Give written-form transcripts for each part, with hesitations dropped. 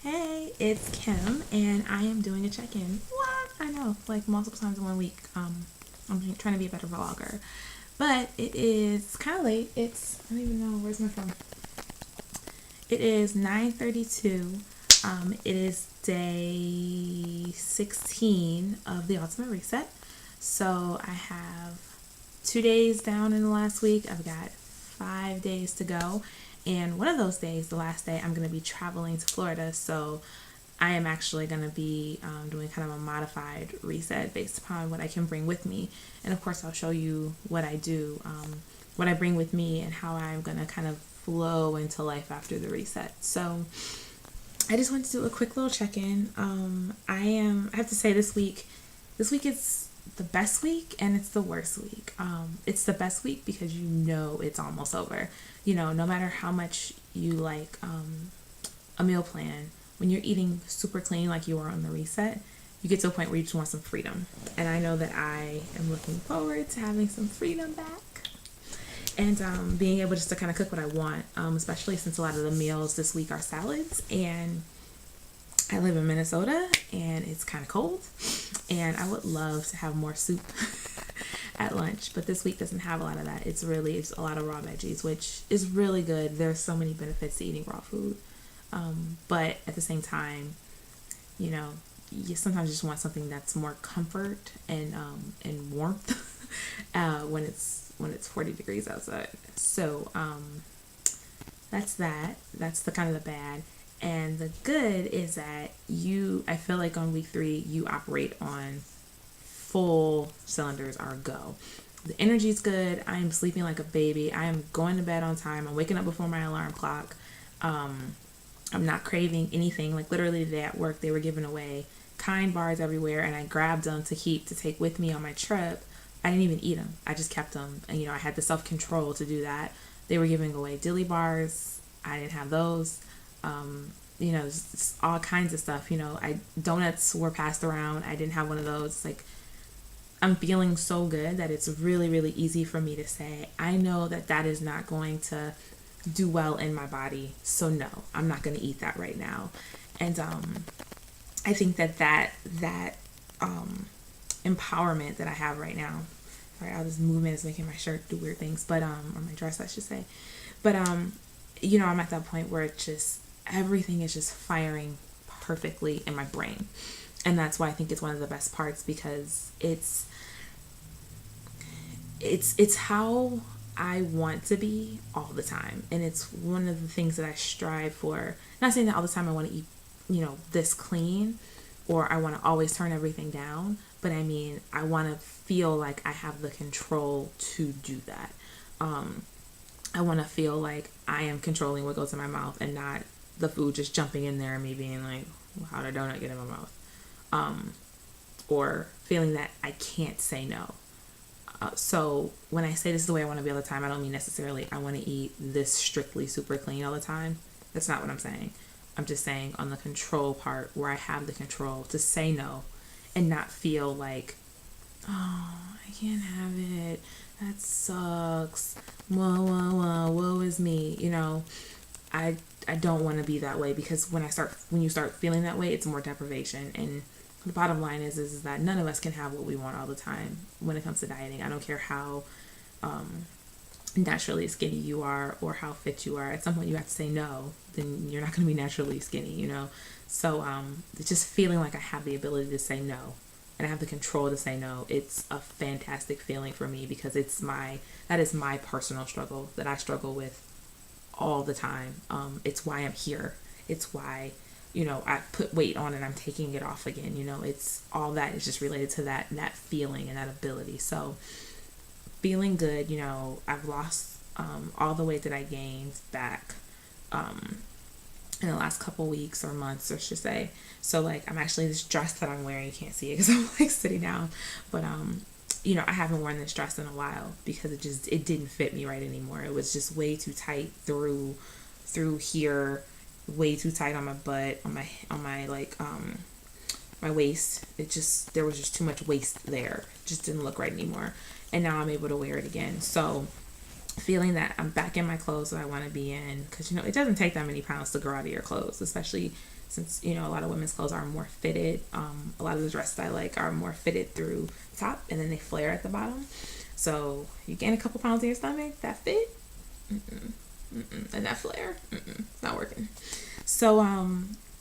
Hey, it's Kim, and I am doing a check-in. What? I know, like multiple times in 1 week. I'm trying to be a better vlogger, but it is kind of late. I don't even know where's my phone. It is 9:32. It is day 16 of the Ultimate Reset. So I have 2 days down in the last week. I've got 5 days to go. And one of those days, the last day, I'm going to be traveling to Florida. So I am actually going to be doing kind of a modified reset based upon what I can bring with me. And of course, I'll show you what I do, what I bring with me, and how I'm going to kind of flow into life after the reset. So I just wanted to do a quick little check-in. I have to say this week is the best week and it's the worst week. It's the best week because you know it's almost over. No matter how much you like a meal plan, when you're eating super clean like you are on the reset, you get to a point where you just want some freedom. And I know that I am looking forward to having some freedom back and being able just to kind of cook what I want, especially since a lot of the meals this week are salads. And I live in Minnesota and it's kind of cold, and I would love to have more soup at lunch, but this week doesn't have a lot of that. It's a lot of raw veggies, which is really good. There's so many benefits to eating raw food, but at the same time, you know, you sometimes just want something that's more comfort and warmth when it's 40 degrees outside. So that's that. That's the kind of the bad. And the good is that I feel like on week 3, you operate on full cylinders are go. The energy's good. I am sleeping like a baby. I am going to bed on time. I'm waking up before my alarm clock. I'm not craving anything. Like literally today at work, they were giving away Kind bars everywhere, and I grabbed them to take with me on my trip. I didn't even eat them. I just kept them, and I had the self control to do that. They were giving away dilly bars. I didn't have those. All kinds of stuff. Donuts were passed around. I didn't have one of those. Like, I'm feeling so good that it's really, really easy for me to say, I know that is not going to do well in my body. So no, I'm not going to eat that right now. And I think that empowerment that I have right now. Sorry, all this movement is making my shirt do weird things, but or my dress, I should say. But I'm at that point where it just everything is just firing perfectly in my brain, and that's why I think it's one of the best parts, because it's how I want to be all the time, and it's one of the things that I strive for. Not saying that all the time I want to eat, this clean, or I want to always turn everything down, but I mean, I want to feel like I have the control to do that. I want to feel like I am controlling what goes in my mouth and not the food just jumping in there and me being like, well, how did a donut get in my mouth? Or feeling that I can't say no. So when I say this is the way I want to be all the time, I don't mean necessarily I want to eat this strictly super clean all the time. That's not what I'm saying. I'm just saying on the control part, where I have the control to say no and not feel like, oh, I can't have it. That sucks. Woe is me. I don't want to be that way, because when you start feeling that way, it's more deprivation. And the bottom line is that none of us can have what we want all the time when it comes to dieting. I don't care how naturally skinny you are or how fit you are. At some point you have to say no, then you're not going to be naturally skinny. So it's just feeling like I have the ability to say no and I have the control to say no. It's a fantastic feeling for me, because that is my personal struggle that I struggle with all the time. It's why I'm here. It's why I put weight on and I'm taking it off again. It's all that is just related to that feeling and that ability. So feeling good. I've lost all the weight that I gained back in the last couple weeks or months, I should say. So like, I'm actually, this dress that I'm wearing, you can't see it because I'm like sitting down, but I haven't worn this dress in a while because it didn't fit me right anymore. It was just way too tight through here, way too tight on my butt, on my like my waist. There was just too much waist there. It just didn't look right anymore. And now I'm able to wear it again. So feeling that I'm back in my clothes that I want to be in, because it doesn't take that many pounds to grow out of your clothes, especially since a lot of women's clothes are more fitted. A lot of the dresses I like are more fitted through top and then they flare at the bottom. So you gain a couple pounds in your stomach, that fit, and that flare, it's not working. So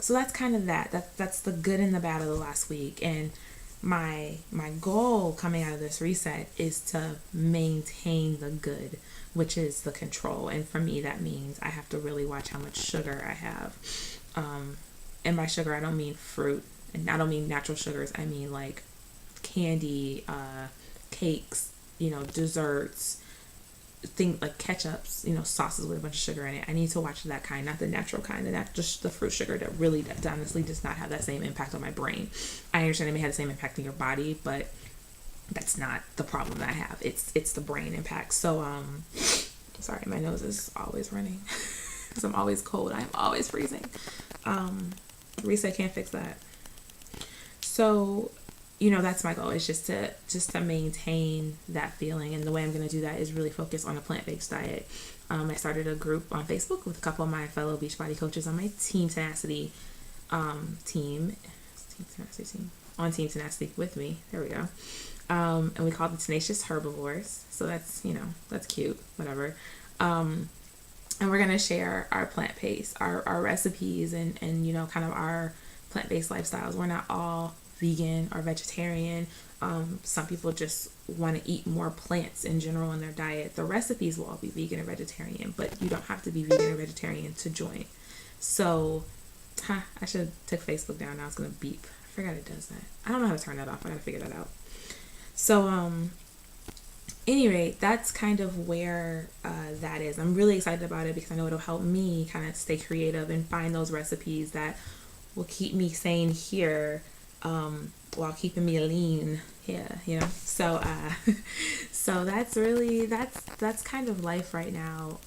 that's kind of that's the good and the bad of the last week. And my goal coming out of this reset is to maintain the good, which is the control. And for me, that means I have to really watch how much sugar I have. And by sugar, I don't mean fruit, and I don't mean natural sugars. I mean like candy, cakes, desserts, things like ketchups, sauces with a bunch of sugar in it. I need to watch that kind, not the natural kind, just the fruit sugar that really, that honestly does not have that same impact on my brain. I understand it may have the same impact on your body, but that's not the problem that I have. It's the brain impact. So sorry, my nose is always running because I'm always cold. I'm always freezing. Reset can't fix that. So that's my goal, is just to maintain that feeling. And the way I'm going to do that is really focus on a plant-based diet. I started a group on Facebook with a couple of my fellow Beachbody coaches on my Team Tenacity on Team Tenacity with me. There we go. And we call it the Tenacious Herbivores. So that's, that's cute, whatever. And we're going to share our plant-based, our recipes and kind of our plant-based lifestyles. We're not all vegan or vegetarian. Some people just want to eat more plants in general in their diet. The recipes will all be vegan or vegetarian, but you don't have to be vegan or vegetarian to join. So, I should have took Facebook down. Now it's going to beep. I forgot it does that. I don't know how to turn that off. I got to figure that out. So, any rate, that's kind of where that is. I'm really excited about it because I know it'll help me kind of stay creative and find those recipes that will keep me sane here, while keeping me lean here, So, so that's really, that's kind of life right now.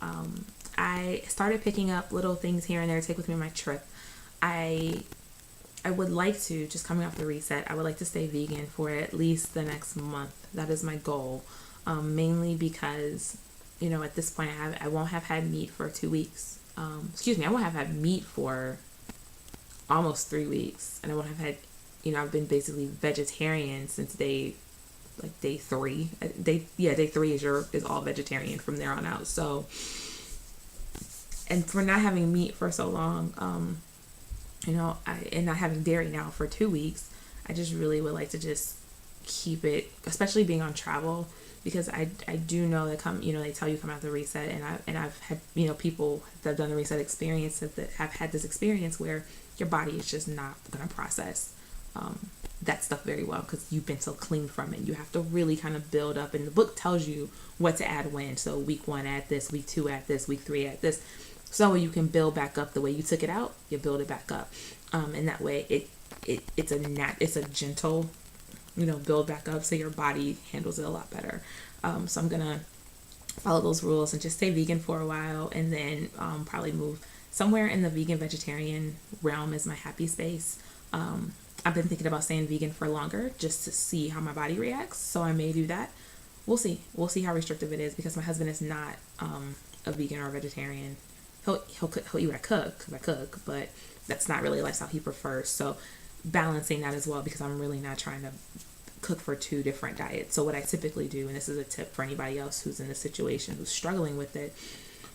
I started picking up little things here and there to take with me on my trip. I would like to, just coming off the reset, I would like to stay vegan for at least the next month. That is my goal. Mainly because, at this point I won't have had meat for 2 weeks. I won't have had meat for almost 3 weeks, and I won't have had, I've been basically vegetarian since day 3. Day 3 is all vegetarian from there on out. So, and for not having meat for so long, and not having dairy now for 2 weeks, I just really would like to just keep it, especially being on travel, because I do know that they tell you come out the reset, and I've had people that have done the reset experience that have had this experience where your body is just not going to process that stuff very well because you've been so clean from it. You have to really kind of build up, and the book tells you what to add when. So week 1 add this, week 2 add this, week 3 add this, so you can build back up the way you took it out. You build it back up, and that way it's a gentle build back up, so your body handles it a lot better. So I'm gonna follow those rules and just stay vegan for a while, and then probably move somewhere in the vegan vegetarian realm as my happy space. I've been thinking about staying vegan for longer just to see how my body reacts, so I may do that. We'll see how restrictive it is, because my husband is not a vegan or a vegetarian. He'll eat what I cook, because I cook, but that's not really a lifestyle he prefers. So balancing that as well, because I'm really not trying to cook for 2 different diets. So what I typically do, and this is a tip for anybody else who's in this situation, who's struggling with it,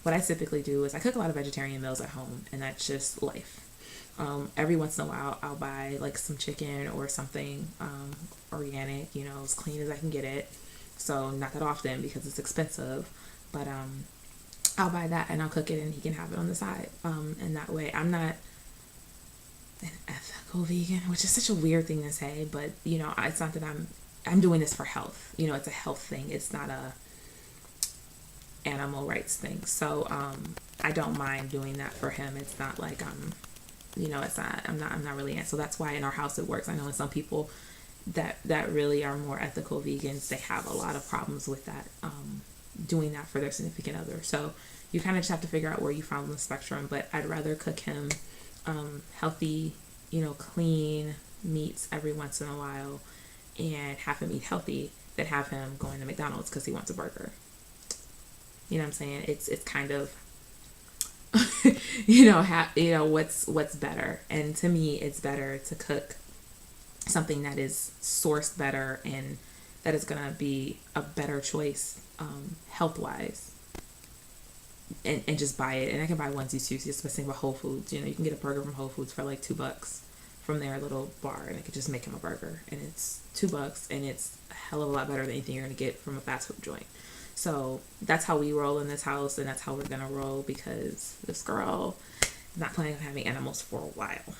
what I typically do is I cook a lot of vegetarian meals at home, and that's just life. Every once in a while I'll buy like some chicken or something organic, as clean as I can get it. So not that often because it's expensive, but I'll buy that and I'll cook it and he can have it on the side. And that way I'm not an ethical vegan, which is such a weird thing to say, but it's not that I'm doing this for health. It's a health thing. It's not a animal rights thing. So I don't mind doing that for him. It's not like I'm not really. So that's why in our house it works. I know in some people that really are more ethical vegans, they have a lot of problems with that, doing that for their significant other. So you kind of just have to figure out where you fall on the spectrum. But I'd rather cook him healthy, clean meats every once in a while and have him eat healthy than have him going to McDonald's because he wants a burger. You know what I'm saying? It's kind of what's better. And to me, it's better to cook something that is sourced better and that is gonna be a better choice, health wise, and just buy it. And I can buy onesies too. So just think about Whole Foods. You know, you can get a burger from Whole Foods for like $2 from their little bar, and I could just make him a burger, and it's $2, and it's a hell of a lot better than anything you're gonna get from a fast food joint. So that's how we roll in this house, and that's how we're gonna roll, because this girl is not planning on having animals for a while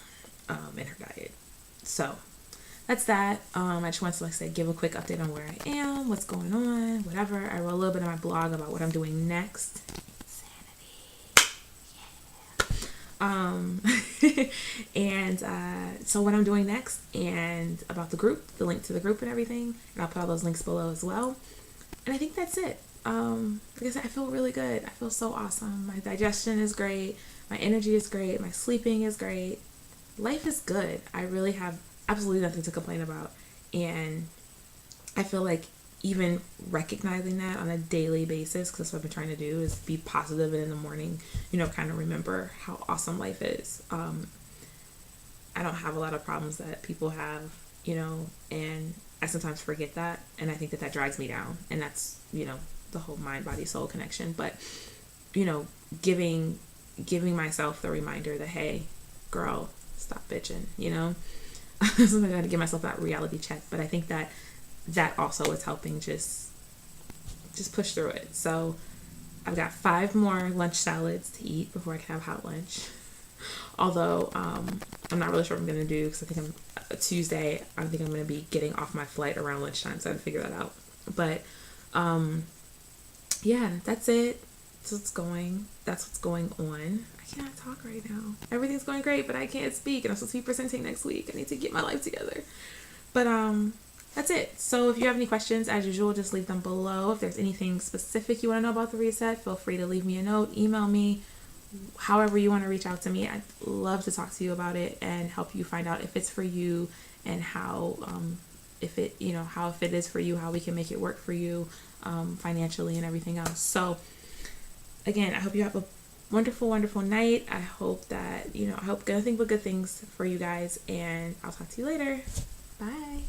in her diet. So that's that. I just wanted to, like I said, give a quick update on where I am, what's going on, whatever. I wrote a little bit in my blog about what I'm doing next. And so what I'm doing next, and about the group, the link to the group and everything, and I'll put all those links below as well. And I think that's it. Like I said, I feel really good. I feel so awesome. My digestion is great. My energy is great. My sleeping is great. Life is good. I really have absolutely nothing to complain about. And I feel like even recognizing that on a daily basis, because that's what I've been trying to do, is be positive, and in the morning, kind of remember how awesome life is. I don't have a lot of problems that people have, and I sometimes forget that, and I think that drags me down, and that's, the whole mind, body, soul connection. But, giving myself the reminder that, hey, girl, stop bitching, sometimes I gotta give myself that reality check. But I think that also is helping just push through it. So I've got 5 more lunch salads to eat before I can have hot lunch. Although I'm not really sure what I'm gonna do, because I think Tuesday I think I'm gonna be getting off my flight around lunchtime, so I have to figure that out. But yeah, that's it. That's what's going on. I cannot talk right now. Everything's going great, but I can't speak, and I'm supposed to be presenting next week. I need to get my life together. But that's it. So if you have any questions, as usual, just leave them below. If there's anything specific you want to know about the reset, feel free to leave me a note, email me, however you want to reach out to me. I'd love to talk to you about it and help you find out if it's for you, and how if it is for you, how we can make it work for you financially and everything else. So again, I hope you have a wonderful, wonderful night. I hope that, I hope nothing but good things for you guys, and I'll talk to you later. Bye.